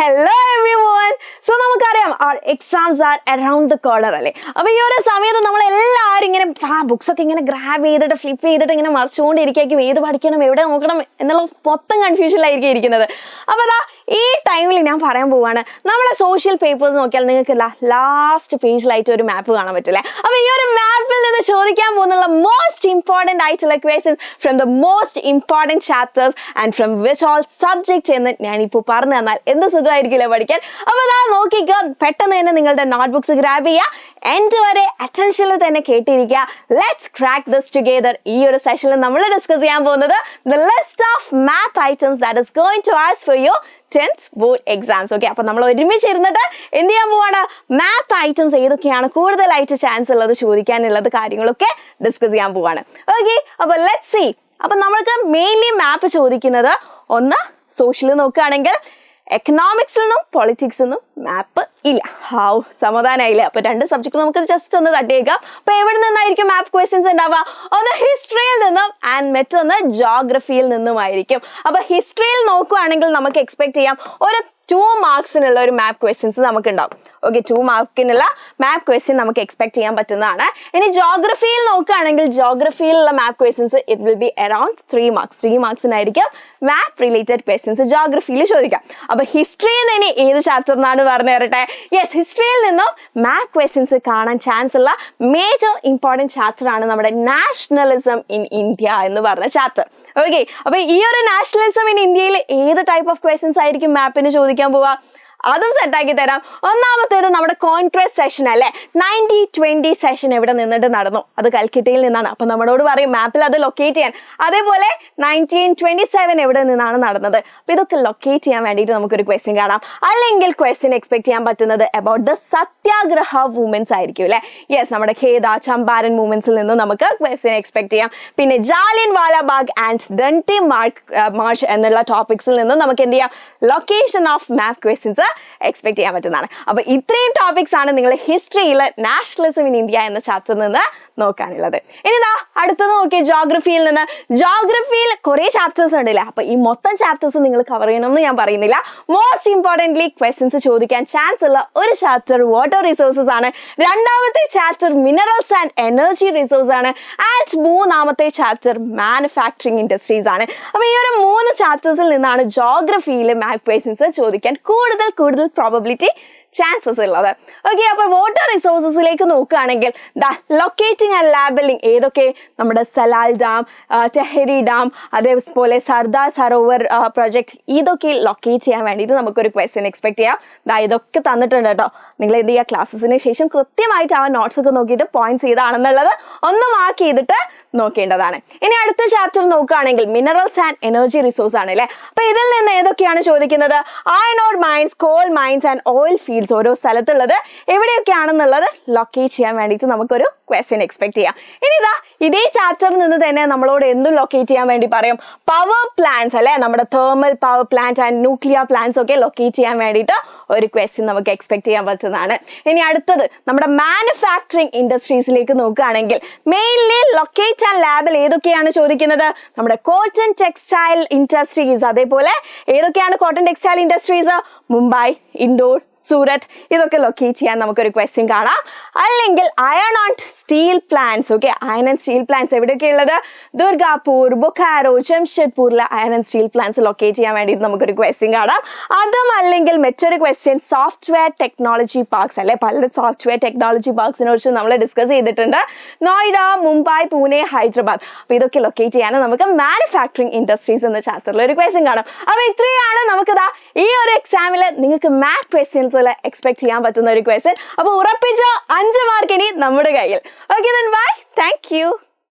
Hello everyone. So നമുക്കറിയാം our exams are around the corner അല്ലേ. അപ്പോൾ ഈ ഒരു സമയത്ത് നമ്മൾ എല്ലാവരും ഇങ്ങനെ ബുക്സ് ഒക്കെ ഇങ്ങനെ ഗ്രാബ് ചെയ്തിട്ട് ഫ്ലിപ്പ് ചെയ്തിട്ട് ഇങ്ങനെ മറിച്ചുകൊണ്ടിരിക്കും. ഏത് പഠിക്കണം എവിടെ നോക്കണം എന്നുള്ള മൊത്തം കൺഫ്യൂഷനിലായിരിക്കും ഇരിക്കുന്നത്. അപ്പോൾ ദാ ഈ ടൈമിൽ ഞാൻ പറയാൻ പോവാണ് നമ്മളെ സോഷ്യൽ പേപ്പേഴ്സ് നോക്കിയാൽ നിങ്ങൾക്ക് ലാസ്റ്റ് പേജിലായിട്ട് ഒരു മാപ്പ് കാണാൻ പറ്റില്ലേ. അപ്പോൾ ഈ ഒരു മാപ്പിൽ നിന്ന് ചോദിക്കാൻ പോകുന്നുള്ള മോസ്റ്റ് ഇമ്പോർട്ടൻ്റ് ആയിട്ടുള്ള questions from the most important chapters and from which all subjects എന്ന് ഞാനിപ്പോൾ പറഞ്ഞു തന്നാൽ എന്ത് സുഖമായിരിക്കില്ല പഠിക്കാൻ. അപ്പോൾ അതാ നോക്കിക്കോ, പെട്ടെന്ന് തന്നെ നിങ്ങളുടെ നോട്ട്ബുക്സ് ഗ്രാബ് ചെയ്യുക, എൻഡ് വരെ അറ്റൻഷനിൽ തന്നെ കേട്ടിരിക്കുക. Let's crack this together. ഈ ഒരു സെഷനിൽ നമ്മൾ ഡിസ്കസ് ചെയ്യാൻ പോകുന്നത് the list of map items that is going to ask for you 10th board exams. Okay, അപ്പോൾ നമ്മൾ ഒരുമിച്ച് ഇരുന്നിട്ട് എന്ത് ചെയ്യാൻ പോവാണ്, മാപ്പ് ഐറ്റംസ് ഏതൊക്കെയാണ് കൂടുതലായിട്ട് ചാൻസ് ഉള്ളത് ചോദിക്കാനുള്ളത് കാര്യങ്ങളൊക്കെ ഡിസ്കസ് ചെയ്യാൻ പോവാണ്. ഓക്കെ, അപ്പോൾ ലെറ്റ്സ് സീ. അപ്പം നമ്മൾക്ക് മെയിൻലി മാപ്പ് ചോദിക്കുന്നത് ഒന്ന് സോഷ്യൽ നോക്കുകയാണെങ്കിൽ എക്കണോമിക്സിൽ നിന്നും പൊളിറ്റിക്സിൽ നിന്നും മാപ്പ് ഇല്ല. സമാധാനമായില്ലേ? അപ്പോൾ രണ്ട് സബ്ജക്ട് നമുക്ക് ജസ്റ്റ് ഒന്ന് തട്ടിയേക്കാം. അപ്പോൾ എവിടെ നിന്നായിരിക്കും മാപ്പ് ക്വസ്റ്റ്യൻസ് ഉണ്ടാവുക? ഒന്ന് ഹിസ്റ്ററിയിൽ നിന്നും ആൻഡ് മറ്റൊന്ന് ജോഗ്രഫിയിൽ നിന്നുമായിരിക്കും. അപ്പോൾ ഹിസ്റ്ററിയിൽ നോക്കുകയാണെങ്കിൽ നമുക്ക് എക്സ്പെക്ട് ചെയ്യാം ഒരു 2 മാർക്സിനുള്ള ഒരു മാപ്പ് ക്വസ്റ്റ്യൻസ് നമുക്ക് ഉണ്ടാവും. ഓക്കെ, 2 മാർക്കിനുള്ള മാപ്പ് ക്വസ്റ്റ്യൻ നമുക്ക് എക്സ്പെക്ട് ചെയ്യാൻ പറ്റുന്നതാണ്. ഇനി ജോഗ്രഫിയിൽ നോക്കുകയാണെങ്കിൽ ജോഗ്രഫിയിലുള്ള map questions it will be around 3 marks. 3 മാർക്സിനായിരിക്കും മാപ്പ് റിലേറ്റഡ് ക്വസ്റ്റ്യൻസ് ജോഗ്രഫിയിൽ ചോദിക്കാം. അപ്പോൾ ഹിസ്റ്ററിയിൽ നിന്ന് ഇനി ഏത് ചാപ്റ്റർ എന്നാണ് പറഞ്ഞു തരട്ടെ? യെസ്, ഹിസ്റ്ററിയിൽ നിന്നും മാപ്പ് ക്വസ്റ്റ്യൻസ് കാണാൻ ചാൻസ് ഉള്ള മേജർ ഇമ്പോർട്ടൻറ്റ് ചാപ്റ്റർ ആണ് നമ്മുടെ നാഷണലിസം ഇൻ ഇന്ത്യ എന്ന് പറഞ്ഞ ചാപ്റ്റർ. ഓക്കെ, അപ്പോൾ ഈ ഒരു നാഷണലിസം ഇൻ ഇന്ത്യയിൽ ഏത് ടൈപ്പ് ഓഫ് ക്വസ്റ്റ്യൻസ് ആയിരിക്കും മാപ്പിന് ചോദിക്കാൻ പോവുക? അതും സെറ്റാക്കി തരാം. ഒന്നാമത്തേത് നമ്മുടെ കോൺട്രസ്റ്റ് സെഷൻ അല്ലേ, 90-20 സെഷൻ എവിടെ നിന്നിട്ട് നടന്നു? അത് കൽക്കട്ടയിൽ നിന്നാണ്. അപ്പോൾ നമ്മളോട് പറയും മാപ്പിൽ അത് ലൊക്കേറ്റ് ചെയ്യാൻ. അതേപോലെ 1927 എവിടെ നിന്നാണ് നടന്നത്? അപ്പോൾ ഇതൊക്കെ ലൊക്കേറ്റ് ചെയ്യാൻ വേണ്ടിയിട്ട് നമുക്കൊരു ക്വസ്റ്റ്യൻ കാണാം. അല്ലെങ്കിൽ ക്വസ്റ്റ്യൻ എക്സ്പെക്ട് ചെയ്യാൻ പറ്റുന്നത് അബൌട്ട് ദ സത്യാഗ്രഹ മൂവ്മെന്റ്സ് ആയിരിക്കും അല്ലേ. യെസ്, നമ്മുടെ ഖേദ ചമ്പാരൻ മൂവ്മെന്റ്സിൽ നിന്നും നമുക്ക് ക്വസ്റ്റ്യൻ എക്സ്പെക്ട് ചെയ്യാം. പിന്നെ ജാലിയൻ വാലാബാഗ് ആൻഡ് ഡണ്ടി മാർച്ച് എന്നുള്ള ടോപ്പിക്സിൽ നിന്നും നമുക്ക് എന്ത് ചെയ്യാം, location of map questions expect ചെയ്യാൻ പറ്റുന്നതാണ്. അപ്പോൾ ഇത്രയും ടോപ്പിക്സ് ആണ് നിങ്ങൾ ഹിസ്റ്ററിയിൽ നാഷണലിസം ഇൻ ഇന്ത്യ എന്ന ചാപ്റ്ററിൽ നിന്ന് നോക്കാനുള്ളത്. ഇനി ഇതാ അടുത്തത് നോക്കിയേ, ജോഗ്രഫിയിൽ നിന്ന്. ജോഗ്രഫിയിൽ കുറേ ചാപ്റ്റേഴ്സ് ഉണ്ടല്ലേ. അപ്പോൾ ഈ മൊത്തം ചാപ്റ്റേഴ്സ് നിങ്ങൾ കവർ ചെയ്യണമെന്ന് ഞാൻ പറയുന്നില്ല. മോസ്റ്റ് ഇമ്പോർട്ടൻ്റ്ലി ക്വസ്റ്റ്യൻസ് ചോദിക്കാൻ ചാൻസ് ഉള്ള ഒരു ചാപ്റ്റർ വാട്ടർ റിസോഴ്സസ് ആണ്. രണ്ടാമത്തെ chapter minerals and energy resource ആണ്. ആൻഡ് മൂന്നാമത്തെ ചാപ്റ്റർ മാനുഫാക്ചറിങ് ഇൻഡസ്ട്രീസ് ആണ്. അപ്പോൾ ഈ ഒരു 3 ചാപ്റ്റേഴ്സിൽ നിന്നാണ് ജോഗ്രഫിയിൽ മാപ്പ് ക്വസ്റ്റ്യൻസ് ചോദിക്കാൻ കൂടുതൽ പ്രോബബിലിറ്റി ചാൻസസ് ഉള്ളത്. ഓക്കെ, അപ്പോൾ വാട്ടർ റിസോഴ്സസിലേക്ക് നോക്കുകയാണെങ്കിൽ ലൊക്കേറ്റിംഗ് ആൻഡ് ലാബലിംഗ് ഏതൊക്കെ? നമ്മുടെ സലാൽ ഡാം, ടെഹരി ഡാം, അതേപോലെ സർദാർ സരോവർ പ്രൊജക്ട്, ഇതൊക്കെ ലൊക്കേറ്റ് ചെയ്യാൻ വേണ്ടിയിട്ട് നമുക്കൊരു ക്വസ്റ്റ്യൻ എക്സ്പെക്ട് ചെയ്യാം. ഇതൊക്കെ തന്നിട്ടുണ്ട് കേട്ടോ. നിങ്ങൾ എന്ത് ചെയ്യുക, ക്ലാസ്സസിന് ശേഷം കൃത്യമായിട്ട് ആ നോട്ട്സ് ഒക്കെ നോക്കിയിട്ട് പോയിന്റ്സ് ചെയ്താണെന്നുള്ളത് ഒന്ന് മാർക്ക് ചെയ്തിട്ട് നോക്കേണ്ടതാണ്. ഇനി അടുത്ത ചാപ്റ്റർ നോക്കുകയാണെങ്കിൽ മിനറൽസ് ആൻഡ് എനർജി റിസോഴ്സ് ആണ് അല്ലേ. അപ്പോൾ ഇതിൽ നിന്ന് ഏതൊക്കെയാണ് ചോദിക്കുന്നത്? Iron ore mines, coal mines and oil fields, ഓരോ സ്ഥലത്തുള്ളത് എവിടെയൊക്കെയാണെന്നുള്ളത് ലൊക്കേറ്റ് ചെയ്യാൻ വേണ്ടിയിട്ട് നമുക്കൊരു ക്വസ്റ്റ്യൻ എക്സ്പെക്ട് ചെയ്യാം. ഇനി ഇതേ ചാപ്റ്ററിൽ നിന്ന് തന്നെ നമ്മളോട് എന്തും ലൊക്കേറ്റ് ചെയ്യാൻ വേണ്ടി പറയും. പവർ പ്ലാന്റ്സ് അല്ലേ, നമ്മുടെ thermal power plant and nuclear plants ഒക്കെ ലൊക്കേറ്റ് ചെയ്യാൻ വേണ്ടിയിട്ട് ഒരു ക്വസ്റ്റ്യൻ നമുക്ക് എക്സ്പെക്ട് ചെയ്യാൻ പറ്റുന്നതാണ്. ഇനി അടുത്തത് നമ്മുടെ മാനുഫാക്ചറിങ് ഇൻഡസ്ട്രീസിലേക്ക് നോക്കുകയാണെങ്കിൽ മെയിൻലി ലൊക്കേറ്റ് ആൻഡ് ലാബിൽ ഏതൊക്കെയാണ് ചോദിക്കുന്നത്? നമ്മുടെ കോട്ടൺ ടെക്സ്റ്റൈൽ ഇൻഡസ്ട്രീസ്. അതേപോലെ ഏതൊക്കെയാണ് cotton textile industries? Mumbai, Indore, Surat, ഇതൊക്കെ ലൊക്കേറ്റ് ചെയ്യാൻ നമുക്കൊരു ക്വസ്റ്റ്യൻ കാണാം. അല്ലെങ്കിൽ iron and steel plants. Okay, iron and steel plants എവിടെയൊക്കെ ഉള്ളത്? ദുർഗാപൂർ, ബൊക്കാറോ, ജംഷഡ്പൂരിലെ iron and steel plants locate ചെയ്യാൻ വേണ്ടിയിട്ട് നമുക്കൊരു ക്വസ്റ്റ്യൻ കാണാം. അതും അല്ലെങ്കിൽ മറ്റൊരു ക്വസ്റ്റ്യൻ സോഫ്റ്റ്വെയർ ടെക്നോളജി പാർക്സ് അല്ലെ. പല സോഫ്റ്റ്വെയർ ടെക്നോളജി പാർക്സിനെ കുറിച്ച് നമ്മൾ ഡിസ്കസ് ചെയ്തിട്ടുണ്ട്. നോയിഡ, മുംബൈ, പൂനെ, ഹൈദരാബാദ്. അപ്പോൾ ഇതൊക്കെ ലൊക്കേറ്റ് ചെയ്യാൻ നമുക്ക് മാനുഫാക്ചറിങ് ഇൻഡസ്ട്രീസ് എന്ന ചാപ്റ്ററിൽ ഒരു ക്വസ്റ്റ്യൻ കാണാം. അപ്പോൾ ഇത്രയാണ് നമുക്ക് ഈ ഒരു എക്സാമിൽ നിങ്ങൾക്ക് മാപ്പ് ക്വസ്റ്റ്യൻസിൽ എക്സ്പെക്ട് ചെയ്യാൻ പറ്റുന്ന ഒരു ക്വസ്റ്റ്യൻ. അപ്പോൾ ഉറപ്പിച്ച 5 മാർക്ക് ഇനി നമ്മുടെ കയ്യിൽ. Okay, then bye. Thank you.